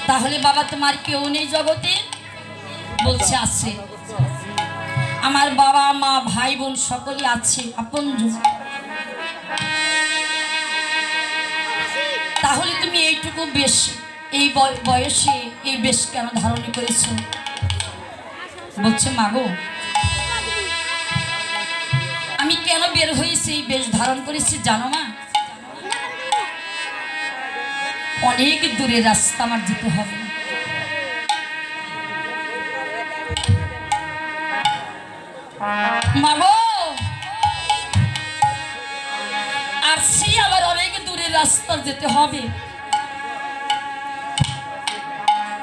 তাহলে বাবা তোমার কেউ নেই জগতে? বলছে আছে, আমার বাবা মা ভাই বোন সকলে আছে আপনজন। তাহলে তুমি এইটুকু বেশ, এই বয়সে এই বেশ কেন ধারণ করেছো? বলছে মাগো, আমি কেন বের হয়েছি এই বেশ ধারণ করেছি জানো মা? অনেক দূরের রাস্তা আমার যেতে হবে। মাগো, আর সেই আবার অনেক দূরের রাস্তা যেতে হবে,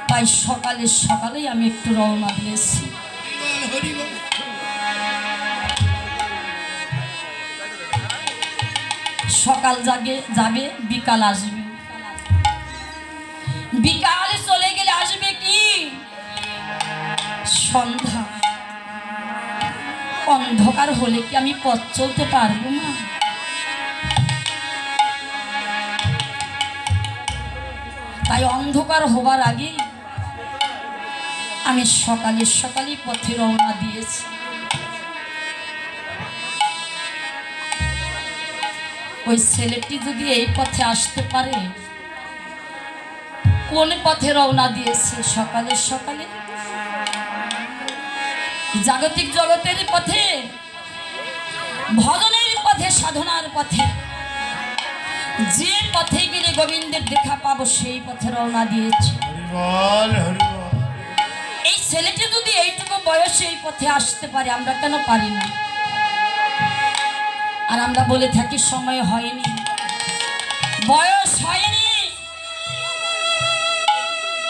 তাই সকালে সকালেই আমি একটু রওনা দিয়েছি। সকাল যাবে বিকাল আসবে, বিকালে চলে গেলে আসবে কি সন্ধ্যা। অন্ধকার হলে কি আমি পথ চলতে পারবো না? তাই অন্ধকার হবার আগে আমি সকালে সকালে পথে রওনা দিয়েছি। ওই ছেলেটি যদি এই পথে আসতে পারে, কোন পথে রওনা দিয়েছে? সকালে সকালে জাগতিক জগতের পথে, ভজনের পথে, সাধনার পথে, যে পথে গেলে গোবিন্দের দেখা পাবো সেই পথে রওনা দিয়েছে। এই ছেলেটি যদি এইটুকু বয়সে এই পথে আসতে পারে, আমরা কেন পারি না? আর আমরা বলে থাকি সময় হয়নি, বয়স হয়নি।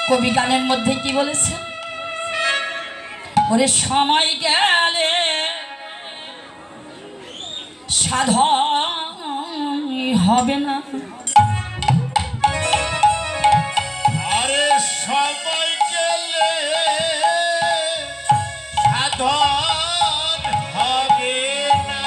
কবি গানের মধ্যে কি বলেছে? ওরে সময় গেলে সাধন হবে না। আরে সময় গেলে সাধন হবে না।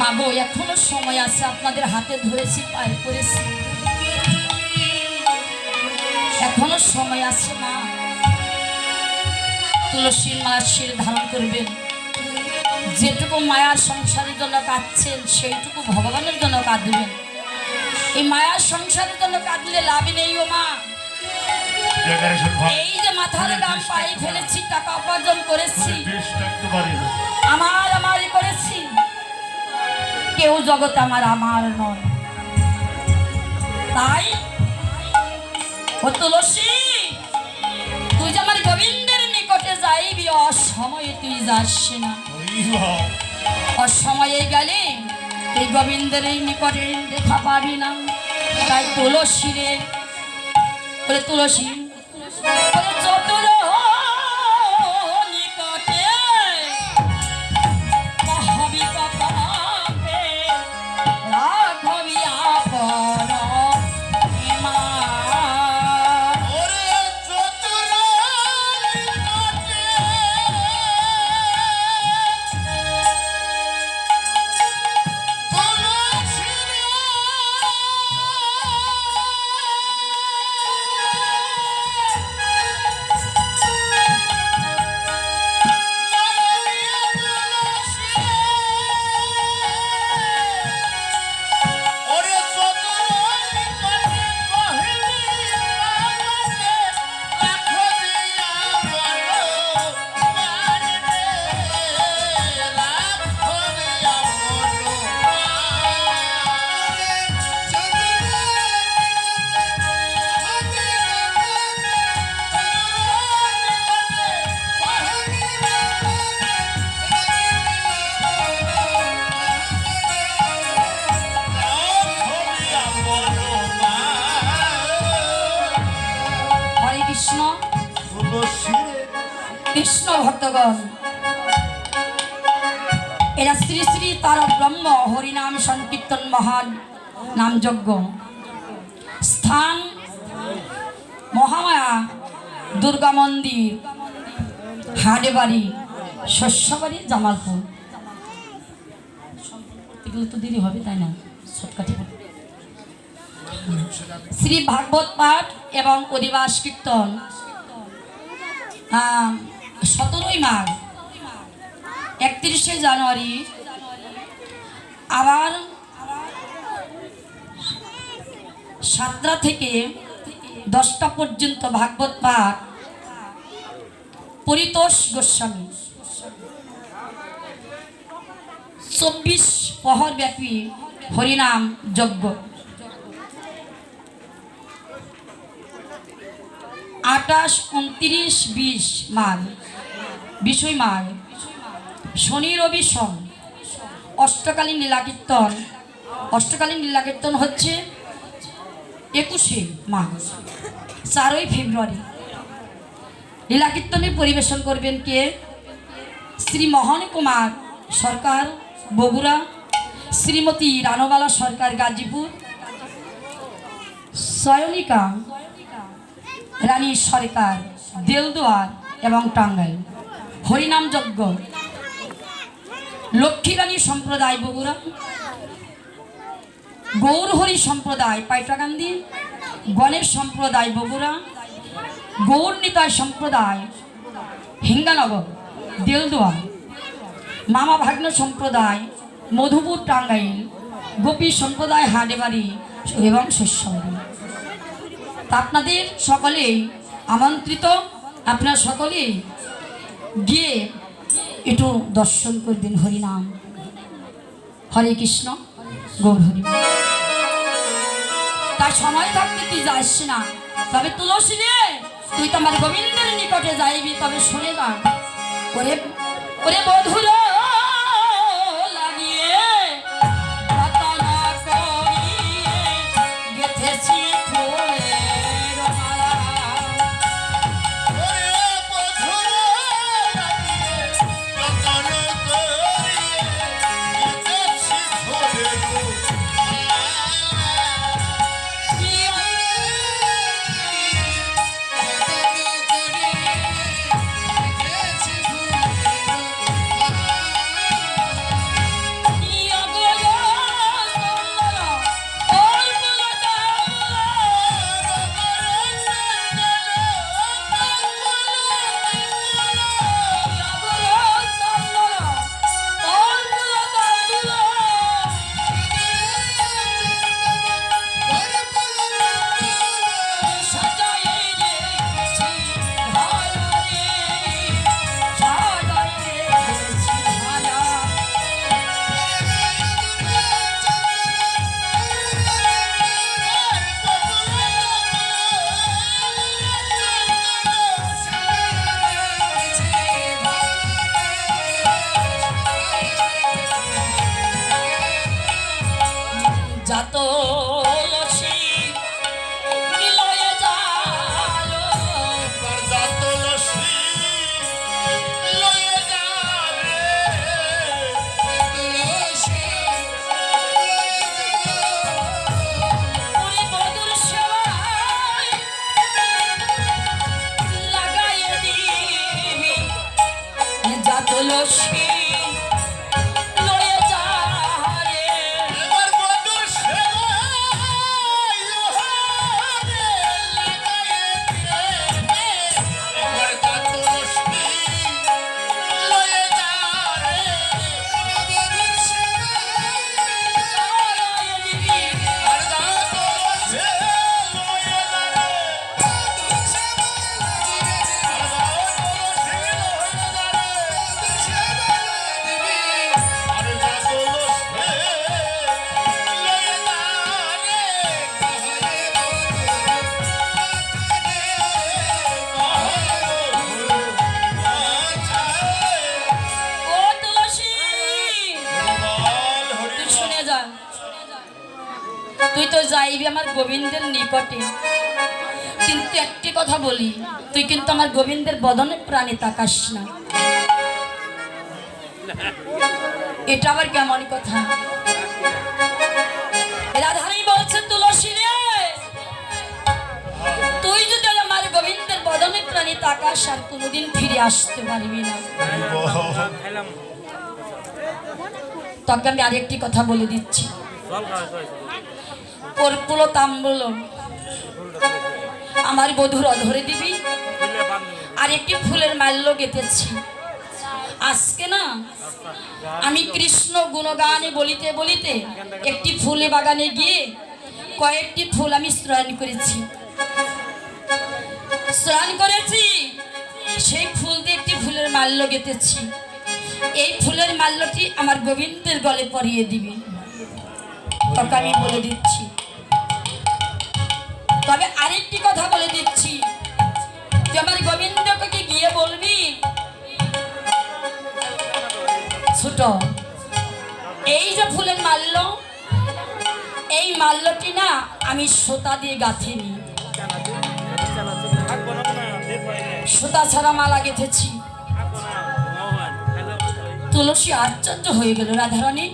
মাগো, এখনো সময় আছে, আপনাদের হাতে ধরেছি, পায়ে পড়েছি, এখনো সময় আছে। মা তুলসীর মালা শির ধারণ করবেন। যেটুকু মায়ার সংসারের জন্য কাঁদছেন, সেইটুকু ভগবানের জন্য কাঁদবেন। এই মায়ার সংসারের জন্য কাঁদলে লাভ নেই ও মা। এই যে মাথার দাম পায়ে ফেলেছি, টাকা উপার্জন করেছি, আমারই করেছি, কেউ জগৎ আমার নয়। তাই ও তুলসী, তুই যে আমার গোবিন্দের নিকটে যাইবি, অসময়ে তুই যাস না। অসময়ে গেলে এই গোবিন্দের এই নিকটে দেখা পাবি না। তাই তুলসী রে, বলে তুলসী চতুর নিকটে হবি কপালে রাঘবি আপন মা। কৃষ্ণ তুলসী কৃষ্ণ ভক্তগণ, এরা শ্রী শ্রী তার ব্রহ্ম হরিনাম সংকীর্তন মহান নামযজ্ঞ স্থান মহামায়া দুর্গা মন্দির, হাঁড়েবাড়ি, শস্যবাড়ি, জামালপুর। এগুলো তো দেরি হবে, তাই না? শর্টকাটে শ্রী ভাগবত পাঠ এবং অধিবাস কীর্তন 17ই মাঘ, 31শে জানুয়ারি, আবার 7টা থেকে 10টা পর্যন্ত ভাগবত পাঠ, পরিতোষ গোস্বামী। 24 প্রহর ব্যাপী হরিনাম যজ্ঞ। 28, 29, 20 মাঘ, 20ই মাঘ, শনি রবি সোম অষ্টকালীন লীলাকীর্তন। অষ্টকালীন লীলাকীর্তন হচ্ছে 21শে মাঘ, 4ই ফেব্রুয়ারি। লীলাকীর্তনে পরিবেশন করবেন কে? শ্রী মোহন কুমার সরকার বগুড়া, শ্রীমতী রানবালা সরকার গাজীপুর, সয়নিকা রানী সরকার দেলদুয়ার এবং টাঙ্গাইল। হরিনাম যজ্ঞ লক্ষ্মী রানী সম্প্রদায় বগুড়া, গৌরহরি সম্প্রদায় পাইটাকান্দি, গণেশ সম্প্রদায় বগুড়া, গৌর নিতাই সম্প্রদায় হিঙ্গানগর দেলদুয়া, মামা ভাগ্ন সম্প্রদায় মধুপুর টাঙ্গাইল, গোপী সম্প্রদায় হাঁড়েবাড়ি এবং শস্যবাড়ি। তা আপনাদের সকলেই আমন্ত্রিত, আপনারা সকলেই গিয়ে একটু দর্শন করবেন হরিনাম। হরে কৃষ্ণ, গৌর হরি। তাই সময় থাকতে তুই যাস না, তবে তুলসী রে তুই তো আমার গোবিন্দের নিকটে যাইবি, তবে শুনে যা। ওরে ওরে বধুর লাগিয়ে রতনা করিয়ে গেথেছি ফুলের মালা। তুই তো যাইবি আমার গোবিন্দের নিকটে, কিন্তু একটি কথা বলি, তুই কিন্তু আমার গোবিন্দের বদনে প্রাণে তাকাস না। এটা আবার কেমন কথা? রাধারানী বলছে, তুলসী রে, তুই যদি আমার গোবিন্দের বদনে প্রাণে তাকাস আর কোনোদিন ফিরে আসতে পারবি না। তোকে আমি আরেকটি কথা বলে দিচ্ছি। কর্পূর তাম্বুল আমার বধূর অধরে দিবি, আর একটি ফুলের মাল্য গেঁথেছি। আজকে না আমি কৃষ্ণ গুণগানে বলিতে বলিতে একটি ফুলে বাগানে গিয়ে কয়েকটি ফুল আমি স্নান করেছি। সেই ফুল দিয়ে একটি ফুলের মাল্য গেঁথেছি। এই ফুলের মাল্যটি আমার গোবিন্দের গলে পরিয়ে দিবি, তোকে আমি বলে দিচ্ছি। তবে আরেকটি কথা বলে দিচ্ছি, তুই আমার গোবিন্দকে গিয়ে বলবি, ছোট এই যে ফুলের মাল্য, এই মাল্যটি না আমি সুতা দিয়ে গাঁথিনি, সুতা ছাড়া মালা গেঁথেছি। তুলসী আশ্চর্য হয়ে গেল, রাধারানী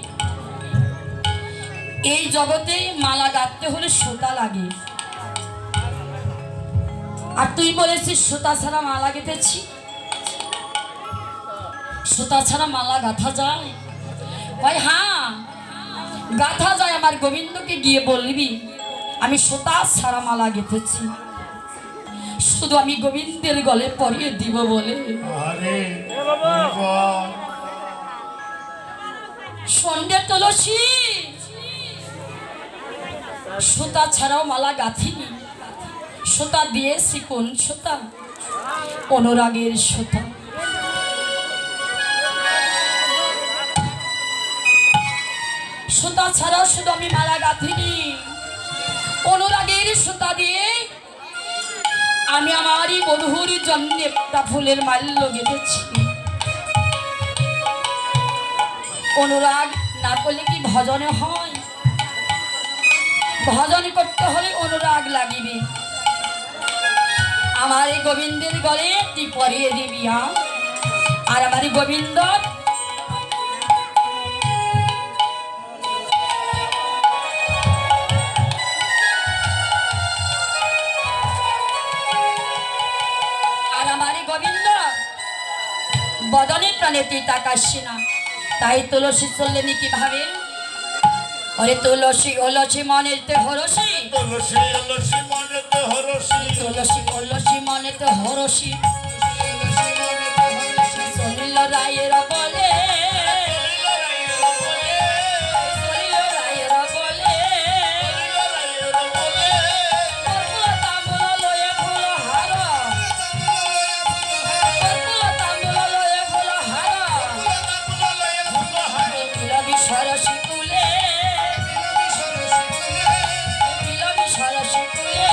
এই জগতে মালা গাঁথতে হলে সুতা লাগে, আর তুই বলেছিস সুতা ছাড়া মালা গেঁথেছি। সুতা ছাড়া মালা গাঁথা যায়? ভাই হ্যাঁ গাঁথা যায়। আমার গোবিন্দকে গিয়ে বলবি আমি সুতা ছাড়া মালা গেঁথেছি, শুধু আমি গোবিন্দের গলে পরিয়ে দিব বলে। সন্ধ্যে তুলসী সুতা ছাড়াও মালা গাঁথিনি, সুতা দিয়েছি। কোন সুতা? অনুরাগের সুতা। সুতা ছাড়াও শুধু আমি মালা গাঁথিনি, অনুরাগের সুতা দিয়ে আমি আমারই বধূর জন্য একটা ফুলের মাল্য গেঁথেছি। অনুরাগ না করলে কি ভজনে হয়? ভজন করতে হলে অনুরাগ লাগিবে। আমার এই গোবিন্দের গলে তুই পরিয়ে দিবি, আর আমার গোবিন্দ বদনে প্রাণে তুই তাকাসি না। তাই তুলসী চললেনি কিভাবে? ওরে তুলসী অলসী মনেতে হরসি, তুলসী অলসী মনেতে হরসি, তুলসী অলসী মনেতে হরসি, সলিল রায়ের বলে, সলিল রায়ের বলে, কর্পূর তাম্বুল লয়ে ফুল হার, কর্পূর তাম্বুল লয়ে ফুল হার, মিলবি সরসী কুলে, মিলবি সরসী কুলে।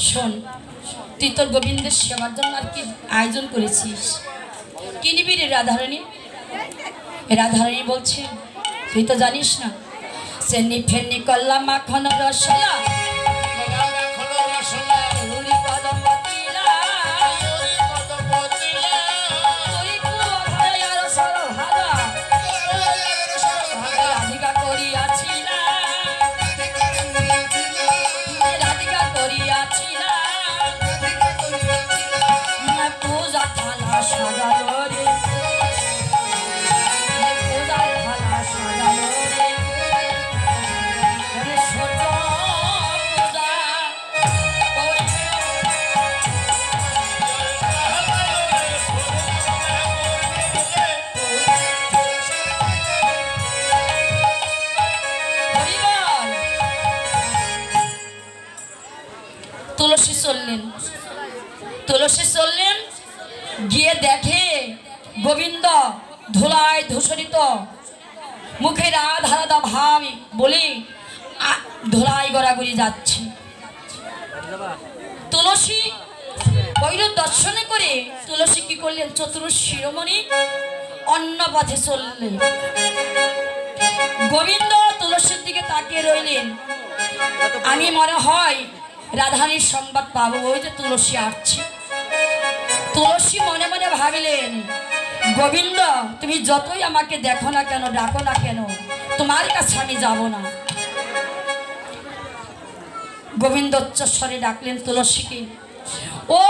শোন, তুই তোর গোবিন্দের সেবার জন্য আর কি আয়োজন করেছিস? কি নিবি রে রাধারানী? রাধারানী বলছে, তুই তো জানিস না, সেনি ফেনি কল্লা মাখন রসলা, রাধিকা করিয়াছিলা, রাধিকা করিয়াছিলা, পূজা থালা সাজালো রে, পূজার থালা সাজালো রে, সূর্য পূজা তুলসী চললেন, তুলসী চললেন, গিয়ে দেখে গোবিন্দ ধুলায় ধূসরিত, মুখে রাধা রাধা ভাব বলে ধুলায় গড়াগড়ি যাচ্ছে। তুলসী ভৈরব দর্শনে করে তুলসী কি করলেন? চতুর শিরোমণি অন্য পথে চললেন। গোবিন্দ তুলসীর দিকে তাকিয়ে রইলেন। আমি মনে হয় রাধারানীর সংবাদ পাবো, ওই যে তুলসী আসছে। তুলসী মনে মনে ভাবিলেন, গোবিন্দ তুমি যতই আমাকে দেখো না কেন, ডাকো না কেন, তোমার কাছে আমি যাব না। গোবিন্দ উচ্চস্বরে ডাকলেন তুলসীকে, ও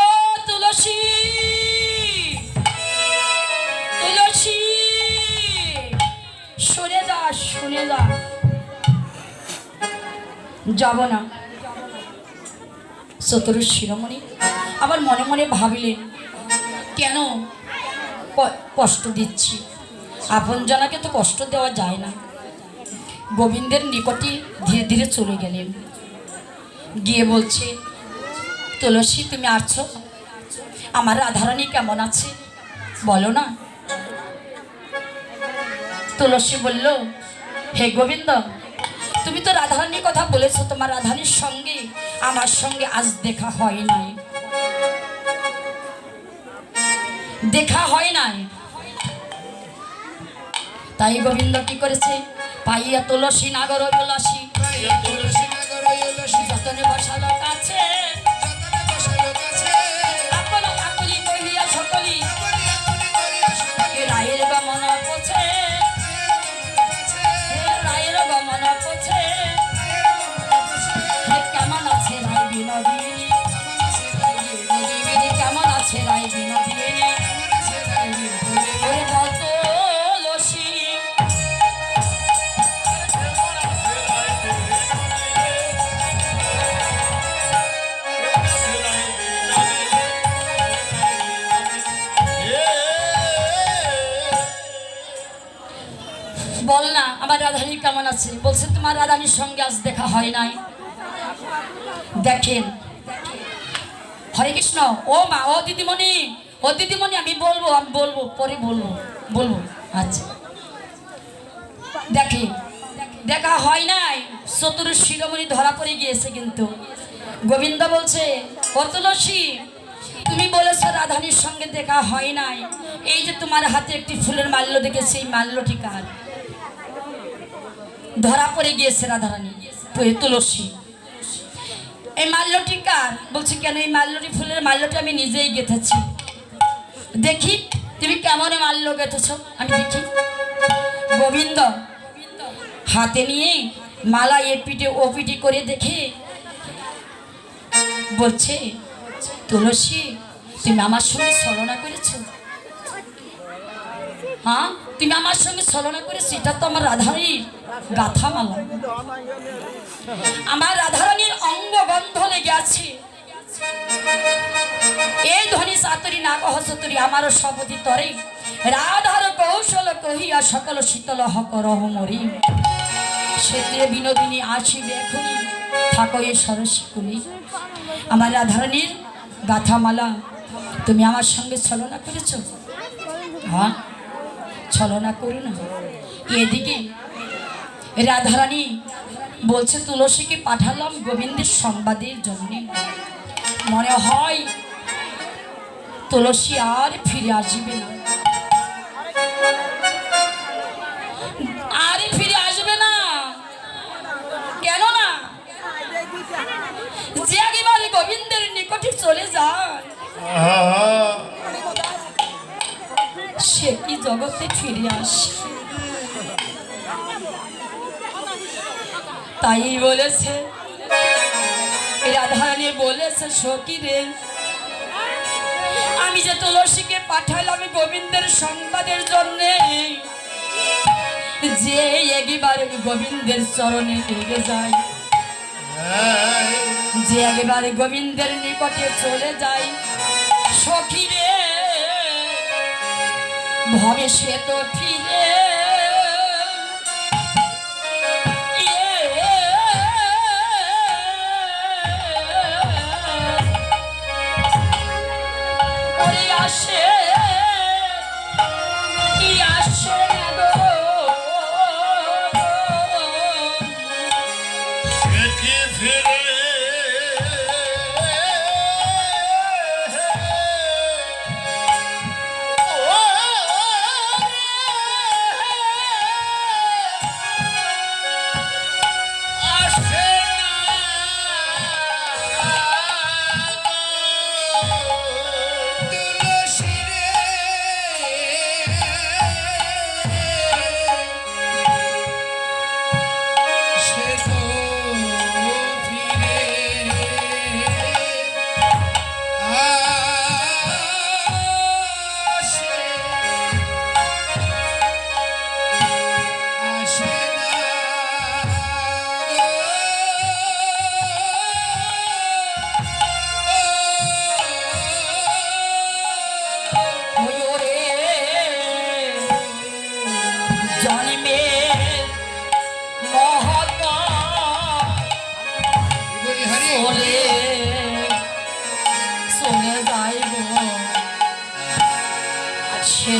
তুলসী, তুলসী শুনে যা, শুনে যা। যাব না। চতুর শিরোমণি আবার মনে মনে ভাবিলেন, কেন কষ্ট দিচ্ছি, আপন জনাকে তো কষ্ট দেওয়া যায় না। গোবিন্দের নিকটে ধীরে ধীরে চলে গেলেন। গিয়ে বলছে, তুলসী তুমি আসছো, আমার রাধারানী কেমন আছে বলো না। তুলসী বলল, হে গোবিন্দ, তুমি তো রাধারানীর কথা বলেছো, তোমার রাধারানীর সঙ্গে আমার সঙ্গে আজ দেখা হয় নাই, দেখা হয় নাই। তাই গোবিন্দ কি করেছে, পাইয়া তুলসী নাগর তুলসী, যতনে বসালো কাছে, আপনা আকুলি কহিয়া সকলি, রায়ের গমন পোছে, রায়ের গমন পোছে। কেমন আছে রায় বিনোদিনী, কেমন আছে রায় বিনোদিনী, তুলসী। বল না আমার রাধারানী কেমন আছে। বলছে তোমার রাধারানীর সঙ্গে আজ দেখা হয় নাই। দেখেন, হরে কৃষ্ণ, ও মা, ও দিদিমণি, ও দিদিমণি, আমি বলবো, আমি বলবো, পরে বলবো, বলবো। আচ্ছা, দেখে দেখা হয় নাই। চতুর শিরোমণি ধরা পড়ে গিয়েছে। কিন্তু গোবিন্দ বলছে, ও তুলসী, তুমি বলেছো রাধারানীর সঙ্গে দেখা হয় নাই, এই যে তোমার হাতে একটি ফুলের মাল্য দেখেছি, এই মাল্যটি কার? ধরা পড়ে গিয়েছে রাধারানী। তুলসী, এই মাল্যটি কার? বলছে, কেন এই মাল্যটি, ফুলের মাল্যটি আমি নিজেই গেঁথেছি। দেখি তুমি কেমন মাল্য গেঁথেছ, আমি দেখি। গোবিন্দ হাতে নিয়ে মালা এপিটে ওপিটি করে দেখে বলছে, তুলসী তুমি আমার সঙ্গে ছলনা করেছ। হ্যাঁ, তুমি আমার সঙ্গে ছলনা করেছো। এটা তো আমার রাধারানীর গাথা মালা, আমার রাধারানীর অঙ্গ গন্ধ লেগে আছে। এই ধ্বনি চাতুরি না কহ চতুরি, আমারও শপথি তরে, রাধার কৌশল কহিয়া সকল শীতল হকরহ মরি। সেতে বিনোদিনী আসিবে এখনই, থাকো এ সরসী কুলি। আমার রাধারানীর গাথামালা তুমি আমার সঙ্গে ছলনা করেছ। হ্যাঁ, ছলনা করো না। এদিকে রাধারানী বলছে, তুলসীকে পাঠালাম গোবিন্দের সংবাদের জন্য। মনে হয় তুলসী আর ফিরে আসবে না, আর ফিরে আসবে না। কেন না? যে একেবারে গোবিন্দের নিকটে চলে যায়, সে কি জগতে ফিরে আসে? তাই বলেছে রাধারানী, বলেছে, সখী রে, আমি যে তুলসীকে পাঠালাম গোবিন্দের সংবাদের জন্য, যে একেবারে গোবিন্দের চরণে লেগে যায়, যে একেবারে গোবিন্দের নিকটে চলে যায়, সখী রে, ভবে সে তো ফিরে আসে, আসে গো।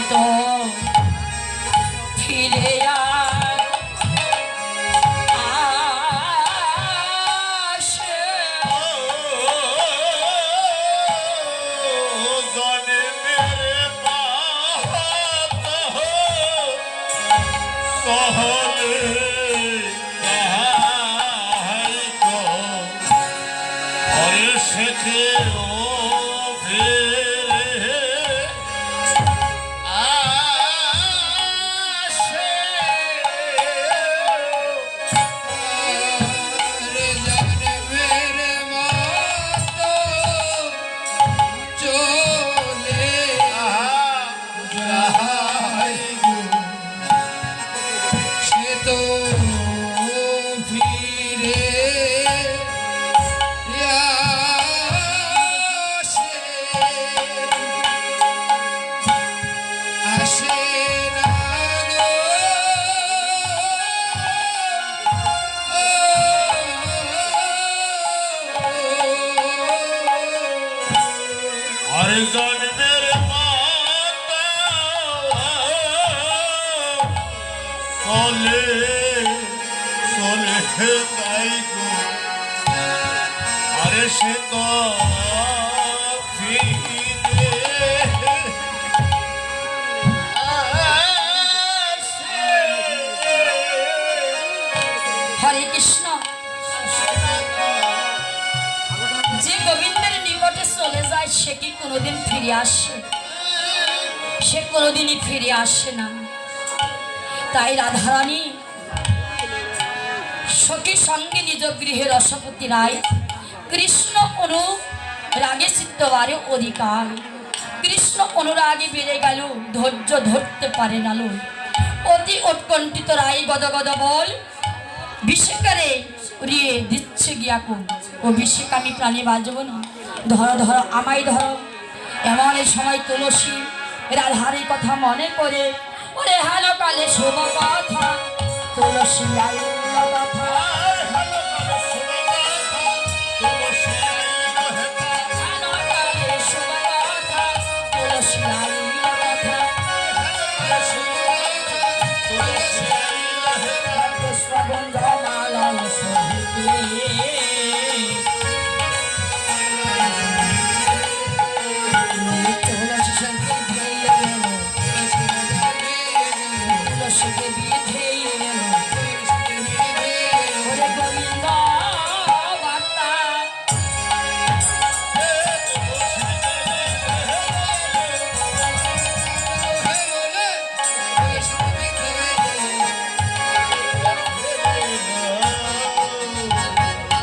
তো ফিরে আসে জানে মেরে সহলে কাহাই গো অরে শেখে ও ফেরে আসে রে জানে মেরে মতো চলে যায় গো সে তো ফিরে আসে আসে না গো আরে জন্মের মাতা চলে চলে তাই গো আরে সে তো ফিরে হরে কৃষ্ণ যে গোবিন্দের নিকটে চলে যায় সে কি কোনোদিন ফিরে আসে? সে কোনোদিনই ফিরে আসে না। তাই রাধারানী সখীর সঙ্গে নিজ গৃহে রসপতি রায় কৃষ্ণ অনুরাগে চিত্তবারে অধিকার কৃষ্ণ অনুরাগে বেড়ে গেল ধৈর্য ধরতে পারে না লো অতি উৎকণ্ঠিত রায় গদগদ বল বিশেকারে উড়িয়ে দিচ্ছে গিয়া কোন ও বিশেক আমি প্রাণে বাজব না ধরো ধরো আমায় ধরো এমন এই সময় তুলসী রাধার কথা মনে করে ওরে হালো কালে শুভ কথা তুলসী আইলো কথা হালো কালে শুভ কথা তুলসী আইলো কথা পুষ্পগন্ধ মালা সহিতে তুলসী সঙ্গে ধেয়ে গেল তুলসীকে বিধে গেল ওরে গোবিন্দ বার্তা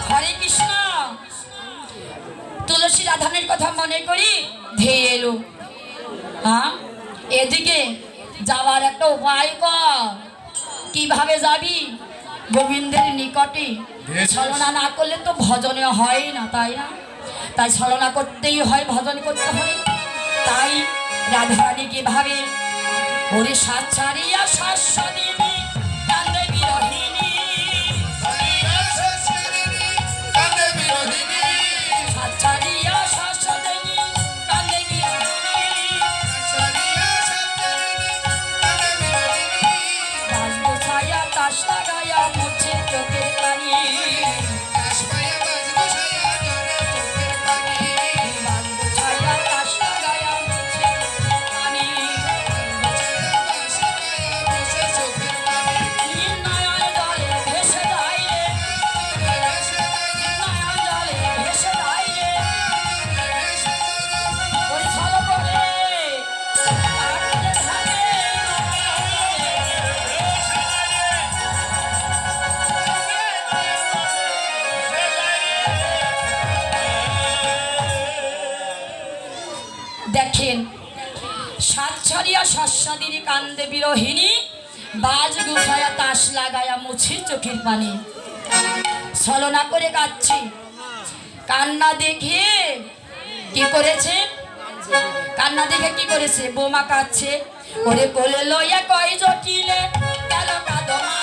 হরে কৃষ্ণ তুলসী রাধানের কথা মনে করি ধেয়ে এলো হ্যাঁ এদিকে যাওয়ার একটা উপায় কর কিভাবে যাবি গোবিন্দের নিকটে ছলনা না করলে তো ভজনে হয় না তাই না তাই ছলনা করতেই হয় ভজন করতে হয় তাই রাধারানী কিভাবে ওরে সাত ছাড়িয়া শাশ্বদিনী কান্দে বিরহিনী সাত ছাড়িয়া শাশ্বদিনী কান্দে বিরহিনী দাস গোছায়া তাস লাগায়া মুছে চোখের পানি দাস গোছায়া তাস লাগায়া মুছে চোখের পানি নয়ন জলে ভেসে যায় রে নয়ন জলে ভেসে যায় রে ওরে ছল করে কাটতে থাকে দেখেন সাত ছাড়িয়া শস্যাদিনী কান্দে বিরহিনী বাজ গুছায়া তাস লাগায়া মুছে চোখের পানি ছলনা করে কাঁদছে কান্না দেখে কি করেছে কান্না দেখে কি করেছে বোমা কাঁদছে ওরে কোলে লইয়া কয় জটিলে গেল কাদমা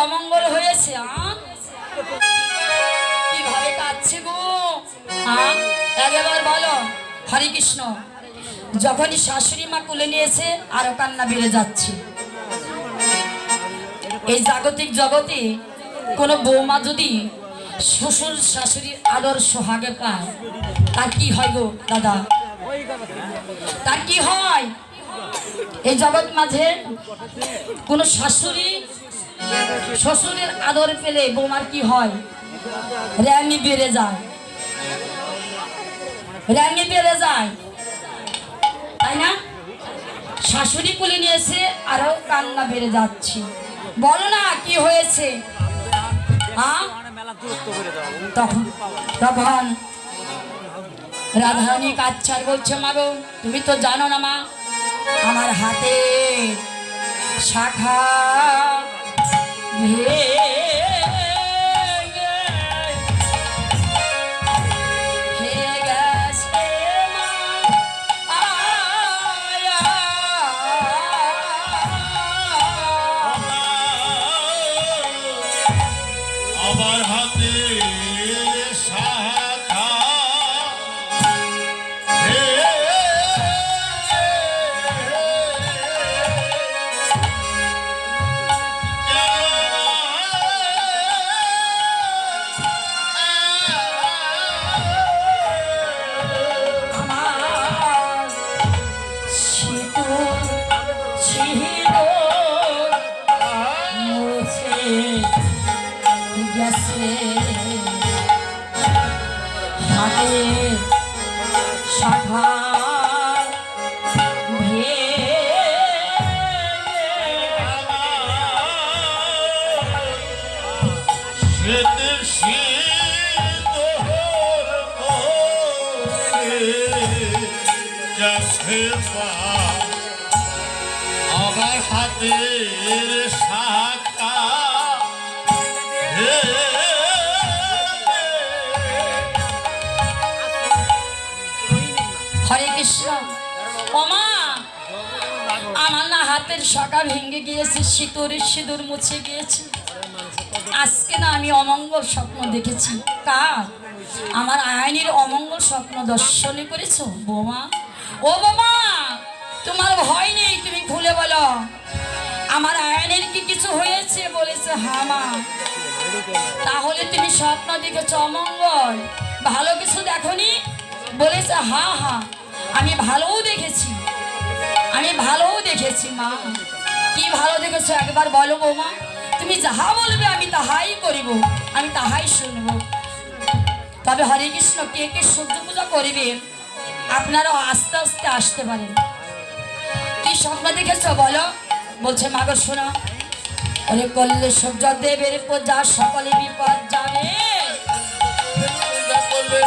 অমঙ্গল হয়েছে? কিভাবে কাঁদছে গো? একবার বলো। হরে কৃষ্ণ। যখনই শাশুড়ি মা কোলে নিয়েছে আরো কান্না বেড়ে যাচ্ছে। এই জাগতিক জগতে কোনো বৌমা যদি শ্বশুর শাশুড়ির আদর সোহাগে পায়, তার কি হয় গো দাদা? তার কি হয়? এই জগৎ মাঝে কোনো শাশুড়ি শ্বশুরের আদর পেলে বৌমার কি হয়? র্যাঙ্গি বেড়ে যায়, র্যাঙ্গি বেড়ে যায়, তাই না? শাশুড়ি কোলে নিয়েছে আরো কান্না বেড়ে যাচ্ছে। বলো না কি হয়েছে? তখন তখন রাধারানী কাচ্চার বলছে, মা গো তুমি তো জানো না মা, আমার হাতে শাখা আমার হাতে শাখা শাখা আমার হাতের শাখা হরে কৃষ্ণ। ওমা, আমার না হাতের শাখা ভেঙে গিয়েছে, সিঁদুর মুছে গিয়েছে। আজকে না আমি অমঙ্গল স্বপ্ন দেখেছি। কার? আমার আয়নের অমঙ্গল স্বপ্ন দর্শনে করেছো বৌমা। ও বৌমা, তোমার ভয় নেই, তুমি খুলে বলো আমার আয়নের কি কিছু হয়েছে? বলেছে হ্যাঁ মা। তাহলে তুমি স্বপ্ন দেখেছো অমঙ্গল, ভালো কিছু দেখোনি? বলেছে হ্যাঁ হ্যাঁ আমি ভালোও দেখেছি, আমি ভালোও দেখেছি মা। কি ভালো দেখেছো একবার বলো বৌমা। তুমি যাহা বলবে আমি তাহাই করিব, আমি তাহাই শুনবো। তবে হরে কৃষ্ণ, কে কে সূর্য পূজা করিবে আপনারাও আস্তে আস্তে আসতে পারেন। কি স্বপ্ন দেখেছো বলো? বলছে মা গো শোনো, ওরে করলে সূর্য দেবের পূজা সকলে বিপদ যাবে। করলে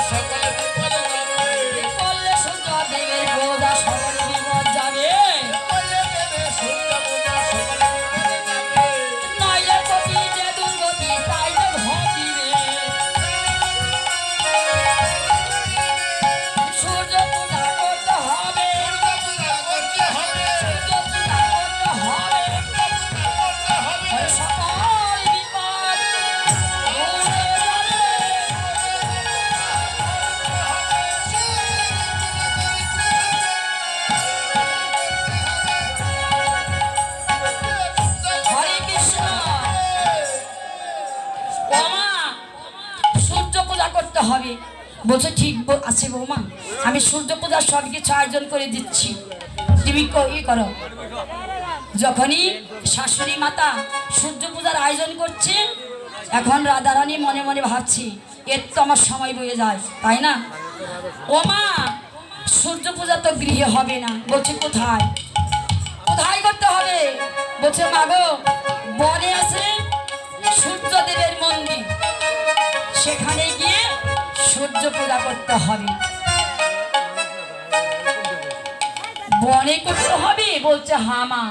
সূর্য দেবের পূজা সকলে বিপদ যাবে। নইলে কবি যে দুর্গতি তাই যে ঘটিবে। সূর্য পূজা করতে হবে, সূর্য পূজা করতে হবে। সকল বিপদ দূরে যাবে। হরে কৃষ্ণ। ওমা, সূর্য পূজা করতে হবে। বলছে ঠিক আছে বৌমা, আমি সূর্য পূজার সব কিছু আয়োজন করে দিচ্ছি, তুমি ই করো। যখনই শাশুড়ি মাতা সূর্য পূজার আয়োজন করছে, এখন রাধারানী মনে মনে ভাবছি এর তো আমার সময় বয়ে যায়, তাই না? ওমা, সূর্য পূজা তো গৃহে হবে না। বলছে কোথায়? কোথায় করতে হবে? বলছে মা গো, বনে আছে সূর্যদেবের মন্দির, সেখানে গিয়ে সূর্য পূজা করতে হবে। বনে করতে হবে? বলছে হ্যাঁ মা,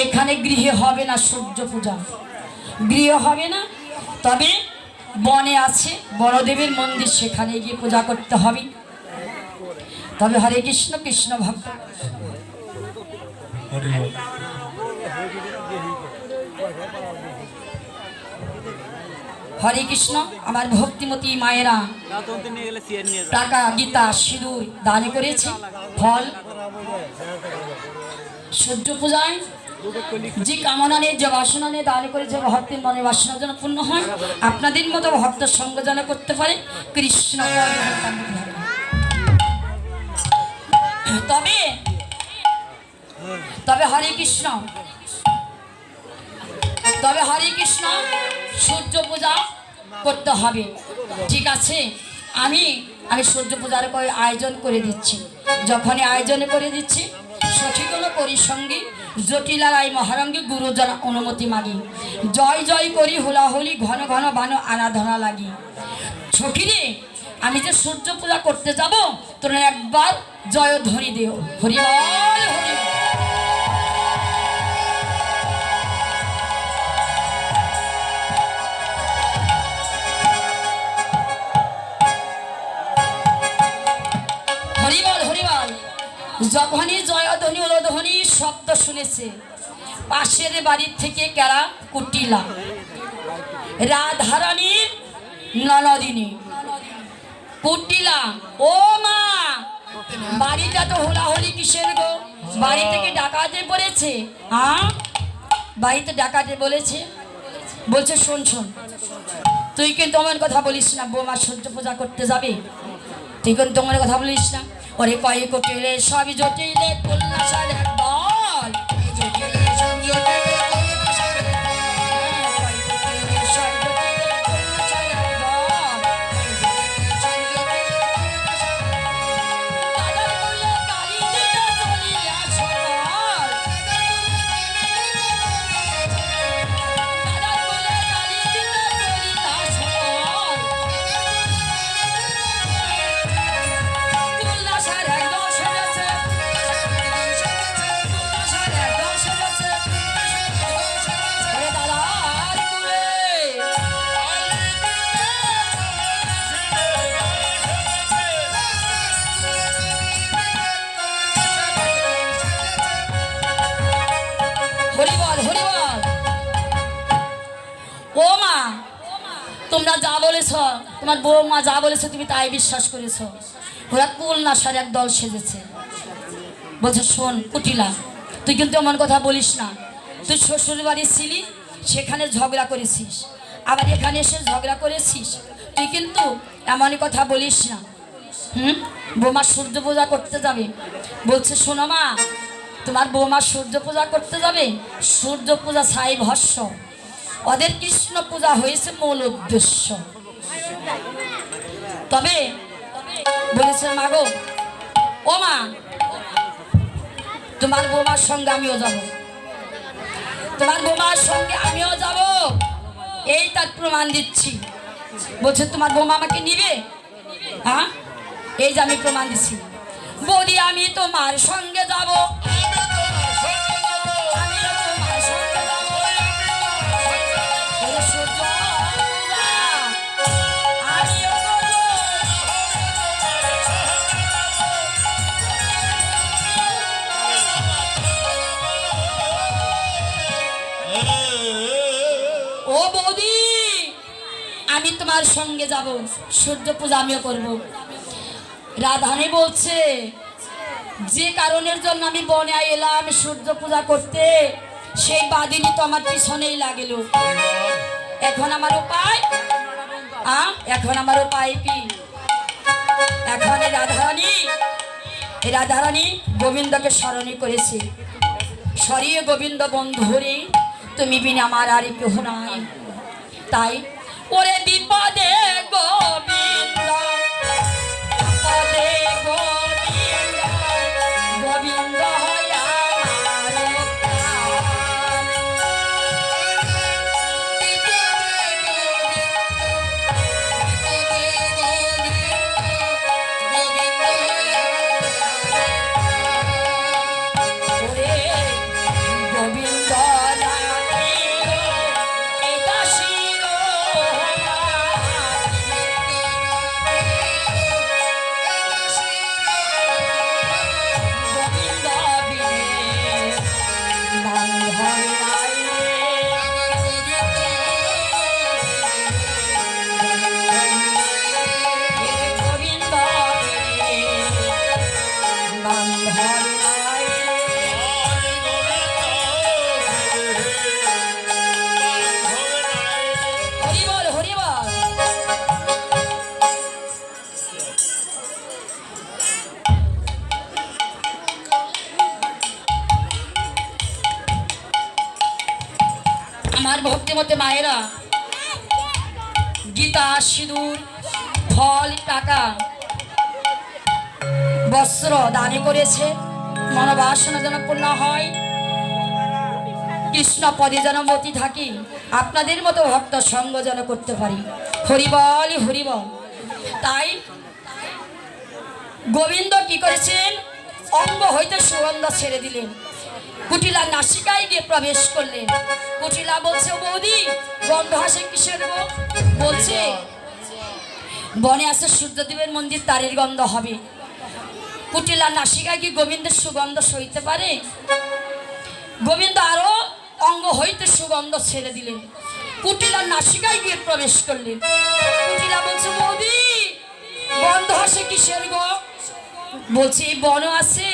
এখানে গৃহে হবে না সূর্য পূজা, গৃহ হবে না। তবে বনে আছে বড়দেবের মন্দির, সেখানে গিয়ে পূজা করতে হবে। তবে হরে কৃষ্ণ, কৃষ্ণ ভক্ত হরে কৃষ্ণ। আমার ভক্তিমতী মায়েরা টাকা, গীতা, সিঁদুর দান করেছে। ফল সূর্য পূজায় যে কামনা নেই, যে বাসনা নেই, দান করেছে ভক্তের মনে বাসনা যেন পূর্ণ হয়। আপনাদের মতো ভক্ত সঙ্গ যেন করতে পারে। কৃষ্ণ তবে তবে হরে কৃষ্ণ, তবে হরে কৃষ্ণ সূর্য পূজা করতে হবে। ঠিক আছে, আমি সূর্য পূজার আয়োজন করে দিচ্ছি। যখনই আয়োজন করে দিচ্ছি সখীগুলো করি সঙ্গী, জটিলা রায় মহারঙ্গী গুরুজন অনুমতি মাগি। জয় জয় করি হুলাহুলি, ঘন ঘন বানো আনাধনা লাগি। সখীরে, আমি যে সূর্য পূজা করতে যাব, তোমরা একবার জয় ধ্বনি দিও। হরি বল, হরি বল। হরিবল হরিবল। যখনই জয়ধ্বনি উলধ্বনি শব্দ শুনেছে, পাশের বাড়ির থেকে কেরা কুটিলা রাধারানীর ননদিনী কুটিলা, ও মা, বাড়িটা তো হোলাহলি কিসের গো? বাড়ি থেকে ডাকাতে পড়েছে। বাড়িতে ডাকাতে বলেছে। বলছে শোন শোন, তুই কিন্তু আমার কথা বলিস না। বৌমা সূর্য পূজা করতে যাবে, তুই কিন্তু তোমার কথা বলিস না। ওরে কয়ে কোটিলে সবই জটিলে কল্যাণ এক দল, জটিলে সব জটিলে তোমরা যা বলেছ, তোমার বৌমা যা বলেছে তুমি তাই বিশ্বাস করেছ। ওরা কুল নাশার এক দল সেজেছে। বলছে শোন কুটিলা, তুই কিন্তু এমন কথা বলিস না। তুই শ্বশুর বাড়ি ছিলি, সেখানে ঝগড়া করেছিস, আবার এখানে এসে ঝগড়া করেছিস। তুই কিন্তু এমনই কথা বলিস না। বৌমা সূর্য পূজা করতে যাবে। বলছে শোনো মা, তোমার বৌমা সূর্য পূজা করতে যাবে। সূর্য পূজা ছাই ভস্য, ওদের কৃষ্ণ পূজা হয়েছে মূল উদ্দেশ্য। তবে বলেছে মাগো, ও মা, তোমার বৌমার সঙ্গে আমিও যাব, তোমার বৌমার সঙ্গে আমিও যাব, এই তার প্রমাণ দিচ্ছি। বলছে তোমার বৌমা আমাকে নিবে? হ্যাঁ, এই যে আমি প্রমাণ দিচ্ছি। বৌদি আমি তোমার সঙ্গে যাব, ও বৌদি আমি তোমার সঙ্গে যাব, সূর্য পূজা আমিও করব। রাধানী বলছে যে কারণের জন্য আমি বনে এলাম সূর্য পূজা করতে, সেই বাদিনী তো আমার পিছনেই লাগিল। এখন আমার উপায়, এখন আমার উপায় কি? এখন রাধারানী গোবিন্দকে স্মরণই করেছে। সরিয়ে গোবিন্দ বন্ধুরে, তুমি বিনা আমার আর কেহ নাই। তাই ওরে বিপদে গোবিন্দ, বিপদে গোবিন্দ, গোবিন্দ হইয়া আমার ভক্তিমতী মায়েরা গীতা সিঁদুর ফল টাকা বস্ত্র দানে করেছে মনোবাসনা যেন পূর্ণ হয়, কৃষ্ণ পদে যেন মতি থাকি, আপনাদের মতো ভক্ত সঙ্গ যেন করতে পারি। হরিবল হরিবল। তাই গোবিন্দ কি করেছেন, অঙ্গ হইতে সুগন্ধ ছেড়ে দিলেন, কুটিলা নাসিকায় গিয়ে প্রবেশ করলেন। কুটিলা বলছে, বৌদি গন্ধ আসে কিসের গো? বলছে বনে আছে সূর্যদেবের মন্দির, তারের গন্ধ হবে। কুটিলা নাসিকায় কি গোবিন্দের সুগন্ধ সইতে পারে? গোবিন্দ আরো অঙ্গ হইতে সুগন্ধ ছেড়ে দিলেন, কুটিলা নাসিকায় গিয়ে প্রবেশ করলেন। কুটিলা বলছে, বৌদি গন্ধ আসে কিসের গো? বলছে এই বন আছে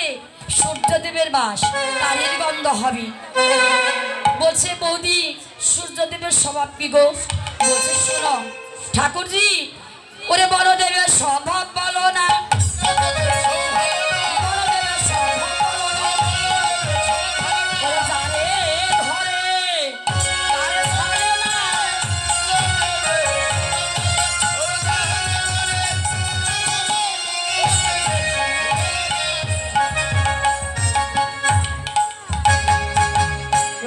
সূর্যদেবের বাস, তারের গন্ধ হবে। বলছে বৌদি সূর্যদেবের স্বভাব কি গো? বলছে শোনো ঠাকুরজি, ওরে বনদেবের স্বভাব বলো না, বনদেবের স্বভাব বলো না। ওরে যারে ধরে তারে ছাড়ে না।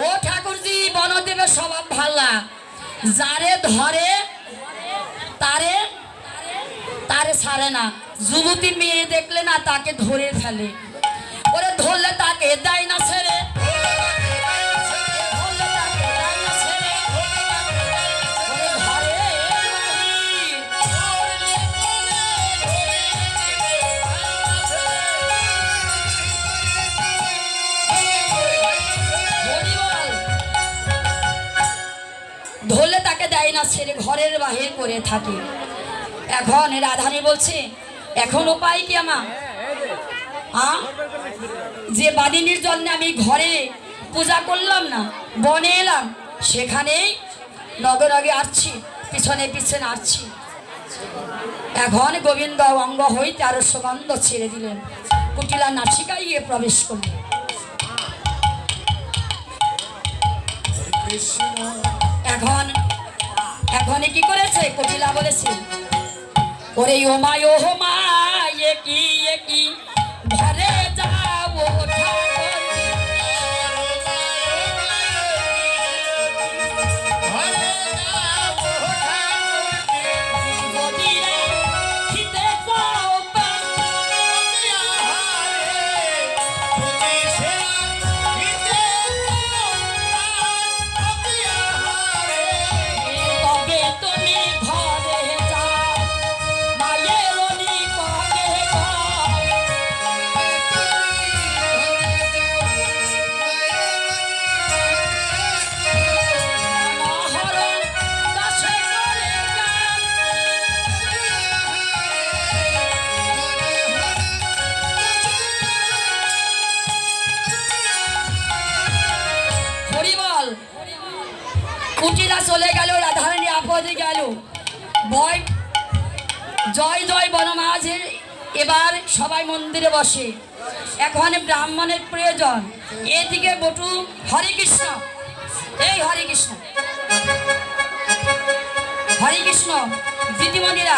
ও ঠাকুরজি, বনদেবের স্বভাব ভাল্লা, যারে ধরে তারে তারে ছাড়ে না। যুবতী মেয়ে দেখলে না তাকে ধরে ফেলে, ওরে ধরলে তাকে দেয় না ছেড়ে, ধরলে তাকে দেয় না ছেড়ে। ওরে ঘরে হরি বল। ধরলে তাকে দেয় না ছেড়ে, ঘরের বাহির করে থাকে। এখন রাধানী বলছে, এখন উপায় কি আমার? যে বাদিনীর জন্য আমি ঘরে পূজা করলাম না, বনে এলাম, সেখানেই নগর আগে আসছি, পিছনে পিছনে আসছি। এখন গোবিন্দ অঙ্গ হইতে আরো সুগন্ধ ছেড়ে দিলেন, কুটিলা নাসিকায় গিয়ে প্রবেশ করলেন। কৃষ্ণ এখন এখন কি করেছে? কুটিলা বলেছে, ওরে ও মা একি ঘরে যাবো তবে তুমি ঘরে যাও, মায়ের নিকটে যাও। মনোহরণ দাসে করে গান, হরি বল। কুটিলা চলে গেল, রাধারানী আপদে গেল। ভয় জয় জয় বনমাঝে। এবার সবাই মন্দিরে বসে। এখন ব্রাহ্মণের প্রয়োজন। এদিকে বটু হরে কৃষ্ণ, এই হরে কৃষ্ণ হরে কৃষ্ণ। দিদিমণিরা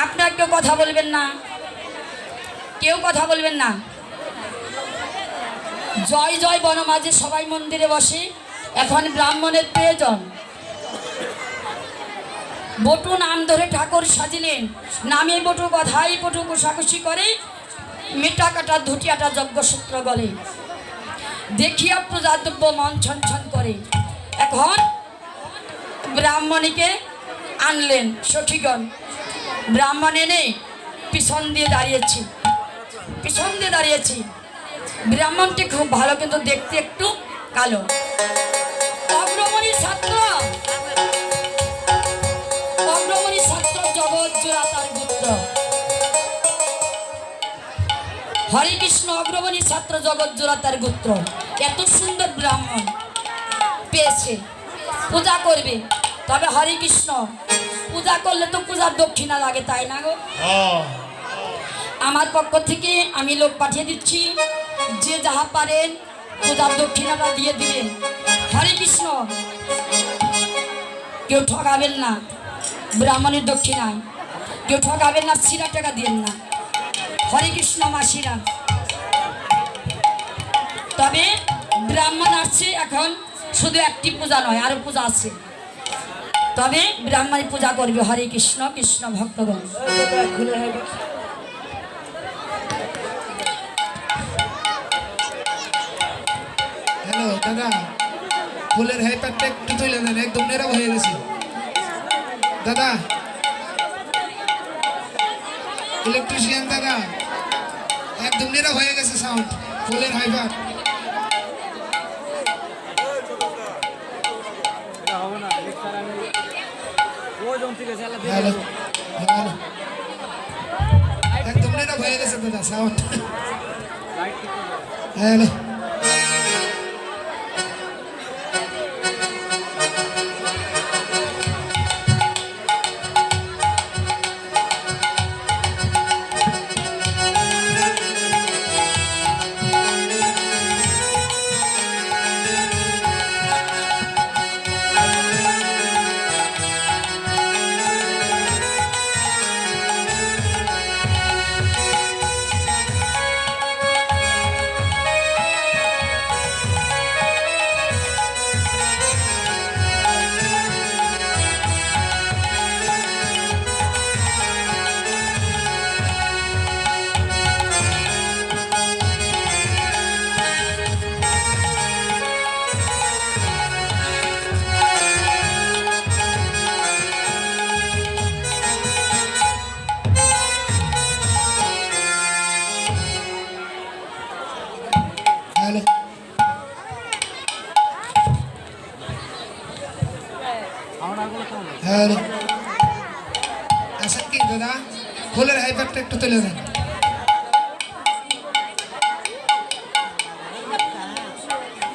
আপনার কেউ কথা বলবেন না, কেউ কথা বলবেন না। জয় জয় বনমাঝে সবাই মন্দিরে বসে। এখন ব্রাহ্মণের প্রয়োজন। বটু নাম ধরে ঠাকুর সাজিলেন, নামে বটু কথাই বটু কষাকষি করে, মেটা কাটা ধুটিয়াটা যজ্ঞসূত্র গলে, দেখিয়া প্রজাদ্রব্য মন ছন ছন করে। এখন ব্রাহ্মণীকে আনলেন সখীগণ। ব্রাহ্মণ এনে পিছন দিয়ে দাঁড়িয়েছি, পিছন দিয়ে দাঁড়িয়েছি। ব্রাহ্মণটি খুব ভালো, কিন্তু দেখতে একটু কালো। অগ্রমণী ছাত্র, অগ্রমণী ছাত্র জগৎ জোড়া তার পুত্র। হরে কৃষ্ণ। অগ্রমণী ছাত্র জগৎ জোড়া তার পুত্র। এত সুন্দর ব্রাহ্মণ পেয়েছে, পূজা করবে। তবে হরে কৃষ্ণ, পূজা করলে তো পূজার দক্ষিণা লাগে, তাই না গো? আমার পক্ষ থেকে আমি লোক পাঠিয়ে দিচ্ছি, যে যাহা পারেন পূজার দক্ষিণাটা দিয়ে দিবেন। হরে কৃষ্ণ। কেউ ঠকাবেন না ব্রাহ্মণের দক্ষিণায়, কেউ ঠকাবেন না, ছিঁড়া টাকা দিয়েন না। হরে কৃষ্ণ মাসিরা। তবে ব্রাহ্মণ আসছে এখন, শুধু একটি পূজা নয়, আরো পূজা আছে। তবে ব্রাহ্মণ পূজা করবে। হরে কৃষ্ণ কৃষ্ণ ভক্তগণ। হ্যালো দাদা, ফুলের হাইপারটা একটু তুলে দেন, একদম নেরাও হয়ে গেছে দাদা। ইলেকট্রিশিয়ান দাদা, একদম নেরাও হয়ে গেছে সাউন্ড, ফুলের হাইপার। হ্যালো হ্যালো, একদম নেরাও হয়ে গেছে দাদা সাউন্ড। Hello hello, hello. আচ্ছা কি দাদা, ফুলের হাইপারটা একটু তুলে দেন।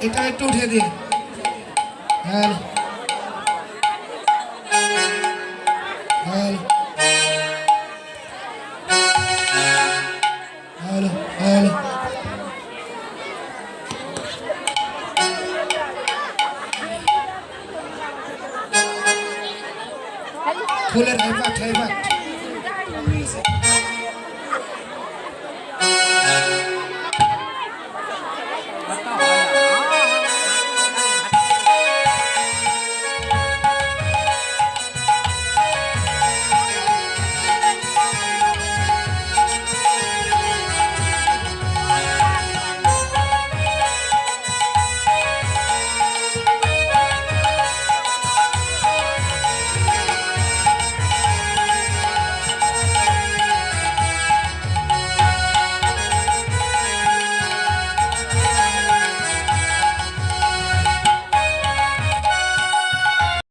এটা একটু উঠিয়ে দিন। Hello hello hello hello. ফুলের হাইপার হাইপার